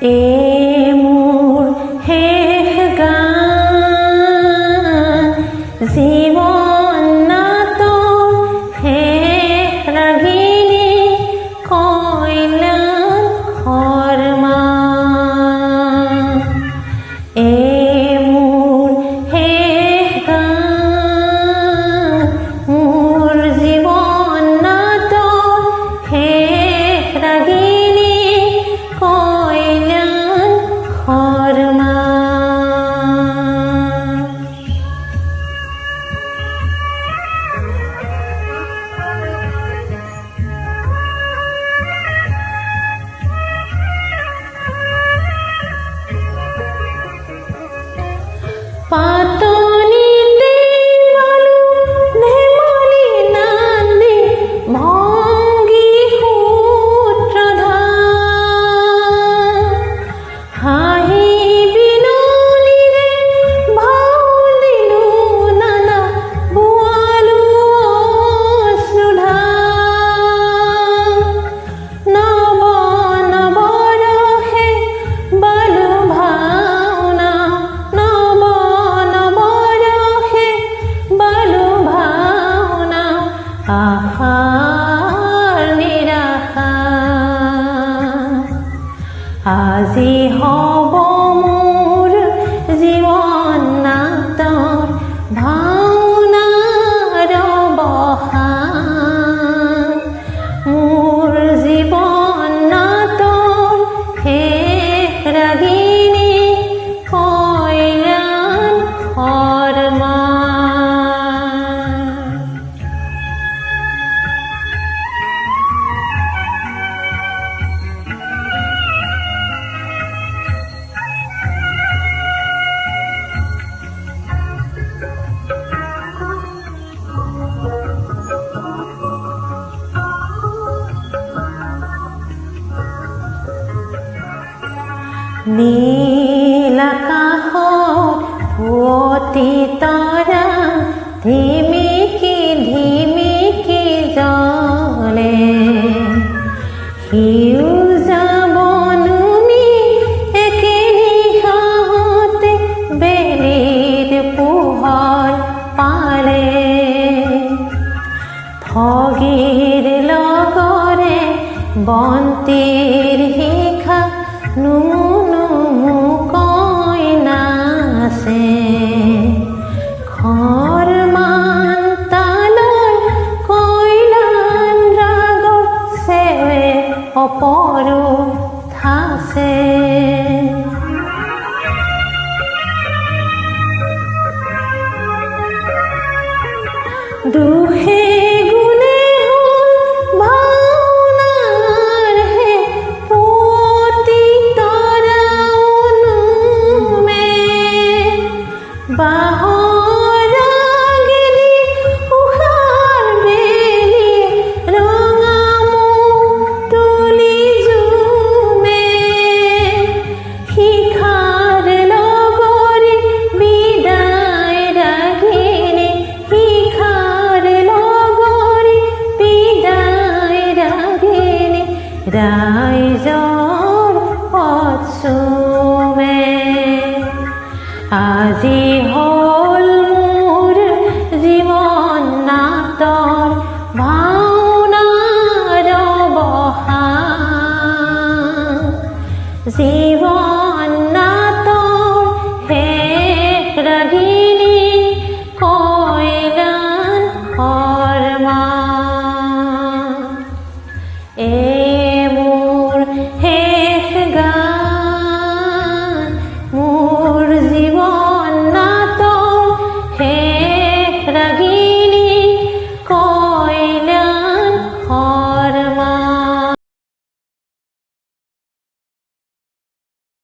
ए मोर শেষ গান জীবন নাটৰ শেষ ৰাগিনী কইলান শৰ্মা এ মোৰ শেষ গান মোৰ জীবন নাটৰ শেষ ৰাগিনী কইলান শৰ্মা পাতনিতে বালু ধেমালি নান্দি ভংগী সূত্ৰধাৰ হাঁহি বিননিৰে ভাও দিলো নানা বোৱালো অশ্ৰুধাৰ নৱ নৱৰসে বালু ভাওনা নৱ নৱৰসে বালু ভাওনা আশাৰ নিৰাশা আজি হ'ব মোৰ জীৱন নাটৰ ভাওনাৰ অৱসান মোৰ জীৱন নাটৰ শেষ ৰাগিনী কইলান শৰ্মা নীল আকাশত পুৱতি তৰা ধিমিকি ধিমিকি জ্বলে সেউজা বননি একে নিশাহতে বেলিৰ পোহৰ পালে ঠগীৰ লগৰে বন্তিৰ শিখা নুমু নুমুকৈ নাচে খৰ্মান তালৰ কইলান ৰাগৰ চেৱে অপৰো ঠাচে দুহে গুণে হ'ল ভাওনাৰ হে পুৱতি তৰা অনুমে বাঁহৰ ৰাগিনী উষাৰ বেলি ৰঙা মুখ তুলি জুমে শিখাৰ লগৰী বিদায় ৰাগিনী শিখাৰ লগৰী বিদায় ৰাগিনী ৰাইজৰ পশ্চুমে আজি হ'ল মোৰ জীৱন নাটৰ ভাওনাৰ অৱসান জীবন